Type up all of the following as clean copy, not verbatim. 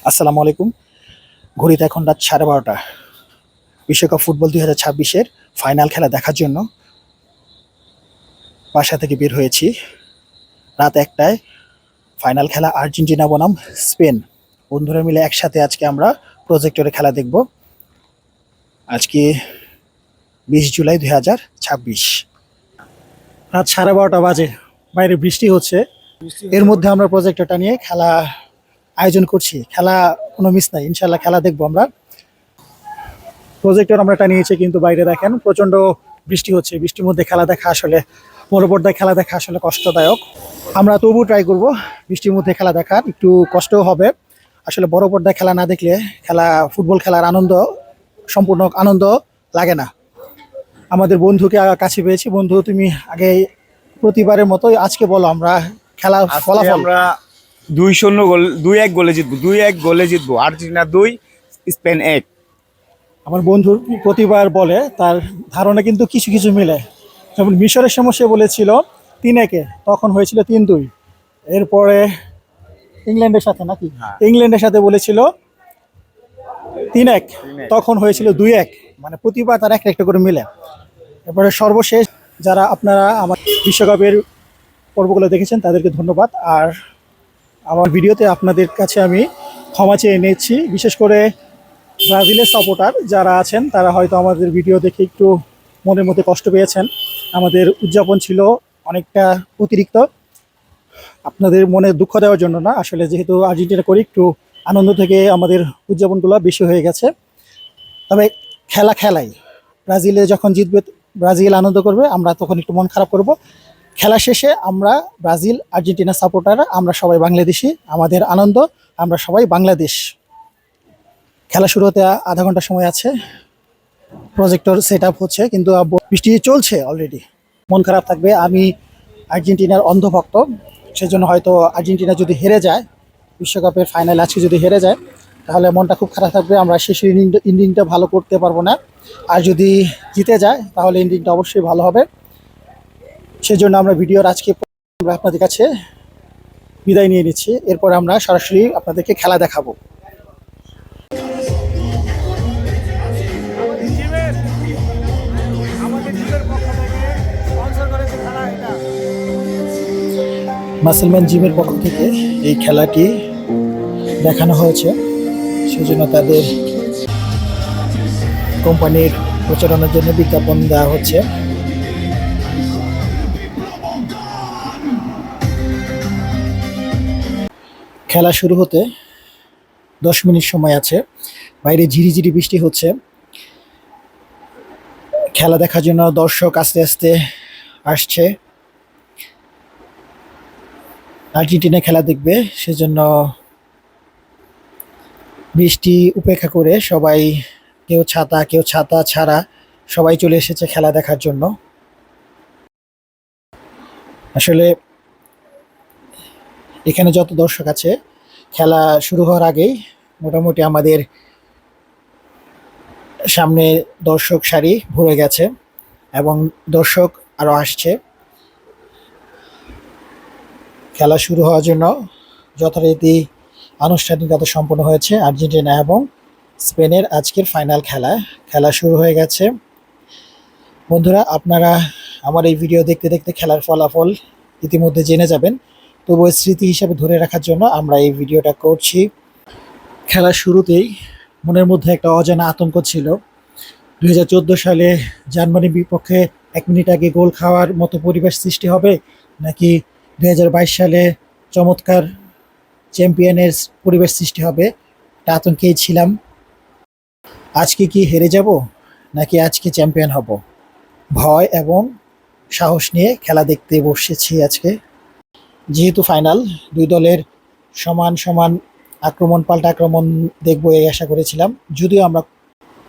আসসালামু আলাইকুম। ঘড়িতে এখন রাত 12:30। বিশ্বকাপ ফুটবল 2026-এর ফাইনাল খেলা দেখার জন্য বাসা থেকে বের হয়েছি। রাত 1টায় ফাইনাল খেলা আর্জেন্টিনা বনাম স্পেন। বন্ধুরা মিলে একসাথে আজকে আমরা প্রজেক্টরে খেলা দেখব। আজকে 20 জুলাই 2026, রাত 12:30 বাজে। বাইরে বৃষ্টি হচ্ছে, এর মধ্যে আমরা প্রজেক্টরটা নিয়ে খেলা আয়োজন করছি। খেলা কোনো মিস নাই, ইনশাল্লাহ খেলা দেখবো আমরা। প্রজেক্টর আমরা টানিয়েছি, কিন্তু বাইরে দেখেন প্রচন্ড বৃষ্টি হচ্ছে। বৃষ্টির মধ্যে খেলা দেখা আসলে, বড় পর্দায় খেলা দেখা আসলে কষ্টদায়ক। আমরা তবু ট্রাই করব বৃষ্টির মধ্যে খেলা দেখার। একটু কষ্টও হবে আসলে, বড় পর্দায় খেলা না দেখলে ফুটবল খেলার আনন্দ, সম্পূর্ণ আনন্দ লাগে না। আমাদের বন্ধুকে কাছে পেয়েছি। বন্ধু, তুমি আগে প্রতিবারের মতো আজকে বলো আমরা খেলা ফলাফল। আমরা 2-0 গোল, 2-1 গোলে জিতবো। 2-1 গোলে জিতবো। Argentina 2, Spain 1। আমার বন্ধুর প্রতিবার বলে, তার ধারণা কিন্তু কিছু কিছু মিলে। যেমন মিশরের সময় সে বলেছিল 3-1, তখন হয়েছিল 3-2। এরপরে ইংল্যান্ডের সাথে নাকি, ইংল্যান্ডের সাথে বলেছিল 3-1, তখন হয়েছিল 2-1। মানে প্রতিবার তার একটা একটা করে মিলে। এরপরে সর্বশেষ যারা আপনারা আমার বিশ্বকাপের পর্বগুলো দেখেছেন তাদেরকে ধন্যবাদ। আর আমার ভিডিওতে আপনাদের কাছে আমি ক্ষমা চেয়ে নিচ্ছি। বিশেষ করে ব্রাজিলের সাপোর্টার যারা আছেন, তারা হয়তো আমাদের ভিডিও দেখে একটু মনের মধ্যে কষ্ট পেয়েছেন। আমাদের উদযাপন ছিল অনেকটা অতিরিক্ত, আপনাদের মনে দুঃখ দেওয়ার জন্য না। আসলে যেহেতু আর্জেন্টিনা করি, একটু আনন্দ থেকে আমাদের উদযাপনগুলো বেশি হয়ে গেছে। তবে খেলাই, ব্রাজিলে যখন জিতবে, ব্রাজিল আনন্দ করবে, আমরা তখন একটু মন খারাপ করব। খেলা শেষে আমরা ব্রাজিল আর্জেন্টিনা সাপোর্টাররা আমরা সবাই বাংলাদেশি। আমাদের আনন্দ, আমরা সবাই বাংলাদেশ। খেলা শুরু হতে আধা ঘন্টা সময় আছে। প্রজেক্টর সেট আপ হচ্ছে, কিন্তু বৃষ্টি চলছে অলরেডি। মন খারাপ থাকবে। আমি আর্জেন্টিনার অন্ধভক্ত, সেজন্য হয়তো আর্জেন্টিনা যদি হেরে যায়, বিশ্বকাপের ফাইনাল আজকে যদি হেরে যায়, তাহলে মনটা খুব খারাপ থাকবে। আমরা শেষ ইনিংসটা ভালো করতে পারবো না। আর যদি জিতে যায় তাহলে ইনিংসটা অবশ্যই ভালো হবে। সেজন্য আমরা ভিডিওর আজকে আমরা আপনাদের কাছে বিদায় নিয়ে নিচ্ছি। এরপর আমরা সরাসরি আপনাদেরকে খেলা দেখাবো। মাসেলম্যান জিমের পক্ষ থেকে এই খেলাটি দেখানো হয়েছে, সেজন্য তাদের কোম্পানির প্রচারণার জন্য বিজ্ঞাপন দেওয়া হচ্ছে। খেলা শুরু হতে 10 মিনিট সময় আছে। বাইরে ঝিরিঝিরি বৃষ্টি হচ্ছে। খেলা দেখার জন্য দর্শক আস্তে আস্তে আসছে। আর্জেন্টিনা খেলা দেখবে, সেজন্য বৃষ্টি উপেক্ষা করে সবাই, কেউ ছাতা ছাড়া সবাই চলে এসেছে খেলা দেখার জন্য। আসলে এখানে যত দর্শক আছে, খেলা শুরু হওয়ার আগেই মোটামুটি আমাদের সামনে দর্শক সারি ভরে গেছে এবং দর্শক আরো আসছে। খেলা শুরু হওয়ার জন্য যথারীতি আনুষ্ঠানিকতা সম্পন্ন হয়েছে। আর্জেন্টিনা এবং স্পেনের আজকের ফাইনাল খেলা শুরু হয়ে গেছে। বন্ধুরা, আপনারা আমার এই ভিডিও দেখতে দেখতে খেলার ফলাফল ইতিমধ্যে জেনে যাবেন। তবুও স্মৃতি হিসাবে ধরে রাখার জন্য আমরা এই ভিডিওটা করছি। খেলার শুরুতেই মনের মধ্যে একটা অজানা আতঙ্ক ছিল। 2014 সালে জার্মানির বিপক্ষে 1 মিনিট আগে গোল খাওয়ার মতো পরিবেশ সৃষ্টি হবে, নাকি 2022 সালে চমৎকার চ্যাম্পিয়নের পরিবেশ সৃষ্টি হবে, তা আতঙ্কেই ছিলাম। আজকে কি হেরে যাব, নাকি আজকে চ্যাম্পিয়ন হব, ভয় এবং সাহস নিয়ে খেলা দেখতে বসেছি আজকে। যেহেতু ফাইনাল, দুই দলের সমান সমান আক্রমণ পাল্টা আক্রমণ দেখবো এই আশা করেছিলাম। যদিও আমরা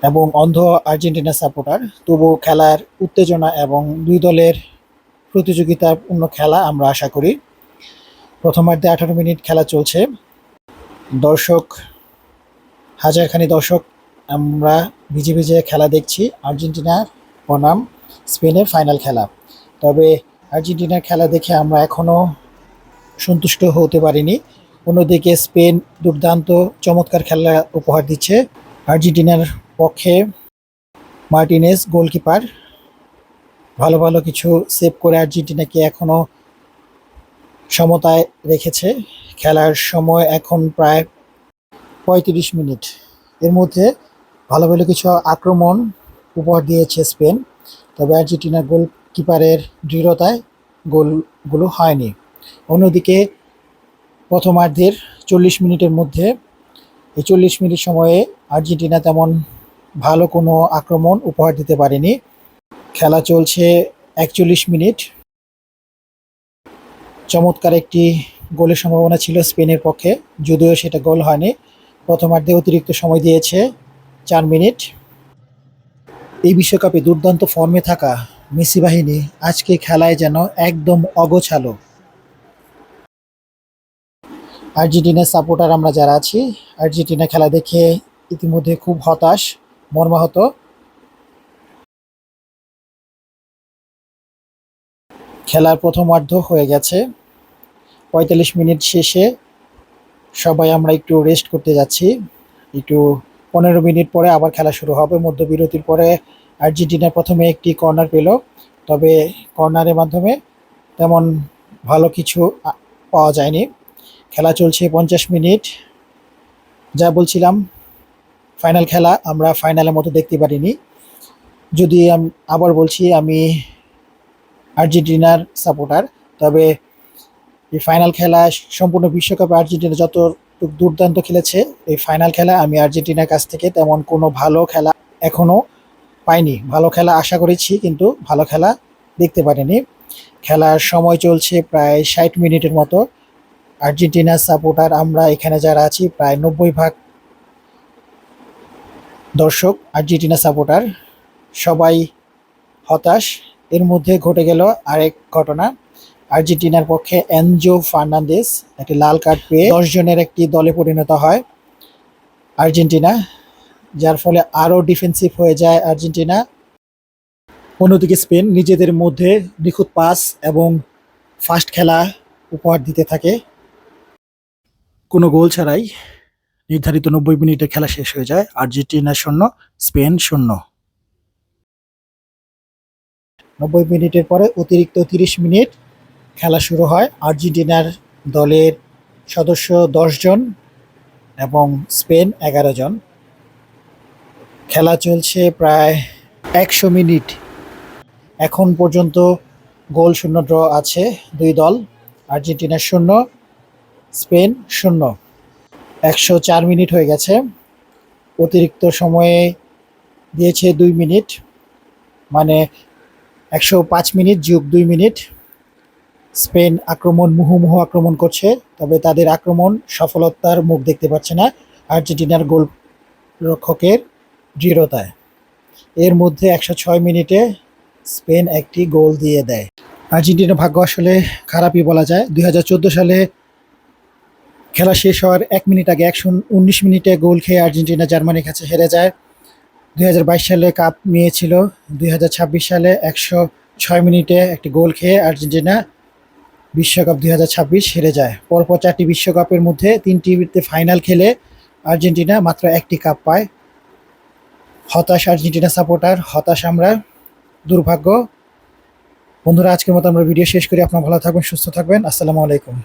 এবং অন্ধ আর্জেন্টিনা সাপোর্টার, তবু খেলার উত্তেজনা এবং দুই দলের প্রতিযোগিতাপূর্ণ খেলা আমরা আশা করি। প্রথমার্ধে 18 মিনিট খেলা চলছে। দর্শক, হাজারখানি দর্শক আমরা ভিজে ভিজে খেলা দেখছি। আর্জেন্টিনা বনাম স্পেনের ফাইনাল খেলা। তবে আর্জেন্টিনার খেলা দেখে আমরা এখনও সন্তুষ্ট হতে পারিনি। অন্যদিকে স্পেন দুর্দান্ত চমৎকার খেলা উপহার দিচ্ছে। আর্জেন্টিনার পক্ষে মার্টিনেজ গোলকিপার ভালো ভালো কিছু সেভ করে আর্জেন্টিনাকে এখনও সমতায় রেখেছে। খেলার সময় এখন প্রায় 35 মিনিট। এর মধ্যে ভালো ভালো কিছু আক্রমণ উপহার দিয়েছে স্পেন, তবে আর্জেন্টিনার গোলকিপারের দৃঢ়তায় গোলগুলো হয়নি। অন্যদিকে প্রথমার্ধের 40 মিনিটের মধ্যে এই 40 মিনিট সময়ে আর্জেন্টিনা তেমন ভালো কোনো আক্রমণ উপহার দিতে পারেনি। খেলা চলছে 41 মিনিট। চমৎকার একটি গোলের সম্ভাবনা ছিল স্পেনের পক্ষে, যদিও সেটা গোল হয়নি। প্রথমার্ধে অতিরিক্ত সময় দিয়েছে 4 মিনিট। এই বিশ্বকাপে দুর্দান্ত ফর্মে থাকা মেসি বাহিনী আজকে খেলায় যেন একদম অগোছালো। আর্জেন্টিনার সাপোর্টার আমরা যারা আছি, আর্জেন্টিনা খেলা দেখে ইতিমধ্যে খুব হতাশ, মর্মাহত। খেলার প্রথমার্ধ হয়ে গেছে। 45 মিনিট শেষে সবাই আমরা একটু রেস্ট করতে যাচ্ছি। একটু 15 মিনিট পরে আবার খেলা শুরু হবে। মধ্যবিরতির পরে আর্জেন্টিনা প্রথমে একটি কর্নার পেল, তবে কর্নারের মাধ্যমে তেমন ভালো কিছু পাওয়া যায়নি। খেলা চলছে 50 মিনিট। যা বলছিলাম, ফাইনাল খেলা আমরা ফাইনালের মতো দেখতে পারিনি। যদি আমি আবার বলছি, আমি আর্জেন্টিনার সাপোর্টার, তবে এই ফাইনাল খেলা সম্পূর্ণ বিশ্বকাপে আর্জেন্টিনা যত দুর্দান্ত খেলেছে, এই ফাইনাল খেলা আমি আর্জেন্টিনার কাছ থেকে তেমন কোনো ভালো খেলা এখনও পাইনি। ভালো খেলা আশা করেছি, কিন্তু ভালো খেলা দেখতে পারিনি। খেলার সময় চলছে প্রায় 60 মিনিটের মতো। আর্জেন্টিনার সাপোর্টার আমরা এখানে যারা আছি প্রায় 90% দর্শক আর্জেন্টিনা সাপোর্টার, সবাই হতাশ। এর মধ্যে ঘটে গেল আরেক ঘটনা। আর্জেন্টিনার পক্ষে এনজো ফার্নান্দেজ একটি লাল কার্ড পেয়ে 10 জনের একটি দলে পরিণত হয় আর্জেন্টিনা, যার ফলে আরও ডিফেন্সিভ হয়ে যায় আর্জেন্টিনা। অন্যদিকে স্পেন নিজেদের মধ্যে নিখুঁত পাস এবং ফাস্ট খেলা উপহার দিতে থাকে। কোনো গোল ছাড়াই নির্ধারিত 90 মিনিটে খেলা শেষ হয়ে যায়। Argentina 0, Spain 0। 90 মিনিটের পরে অতিরিক্ত 30 মিনিট খেলা শুরু হয়। আর্জেন্টিনার দলের সদস্য 10 জন এবং স্পেন 11 জন। খেলা চলছে প্রায় 100 মিনিট। এখন পর্যন্ত গোল শূন্য ড্র আছে দুই দল। Argentina 0, Spain 0। 104 মিনিট হয়ে গেছে। অতিরিক্ত সময়ে দিয়েছে 2 মিনিট, মানে 105 মিনিট যোগ 2 মিনিট। স্পেন মুহুর্মুহু আক্রমণ করছে, তবে তাদের আক্রমণ সফলতার মুখ দেখতে পাচ্ছে না আর্জেন্টিনার গোলরক্ষকের দৃঢ়তায়। এর মধ্যে 106 মিনিটে স্পেন একটি গোল দিয়ে দেয়। আর্জেন্টিনার ভাগ্য আসলে খারাপই বলা যায়। 2014 সালে খেলা শেষ হওয়ার 1 মিনিট আগে 119 মিনিটে গোল খেয়ে আর্জেন্টিনা জার্মানির কাছে হেরে যায়। 2022 সালে কাপ নিয়েছিল। 2026 সালে 106 মিনিটে একটি গোল খেয়ে আর্জেন্টিনা বিশ্বকাপ 2026 হেরে যায়। পরপর 4টি বিশ্বকাপের মধ্যে 3টিতে ফাইনাল খেলে আর্জেন্টিনা মাত্র একটি কাপ পায়। হতাশ আর্জেন্টিনা সাপোর্টার, হতাশ আমরা, দুর্ভাগ্য। বন্ধুরা, আজকের মতো আমরা ভিডিও শেষ করি। আপনারা ভালো থাকবেন, সুস্থ থাকবেন। আসসালামু আলাইকুম।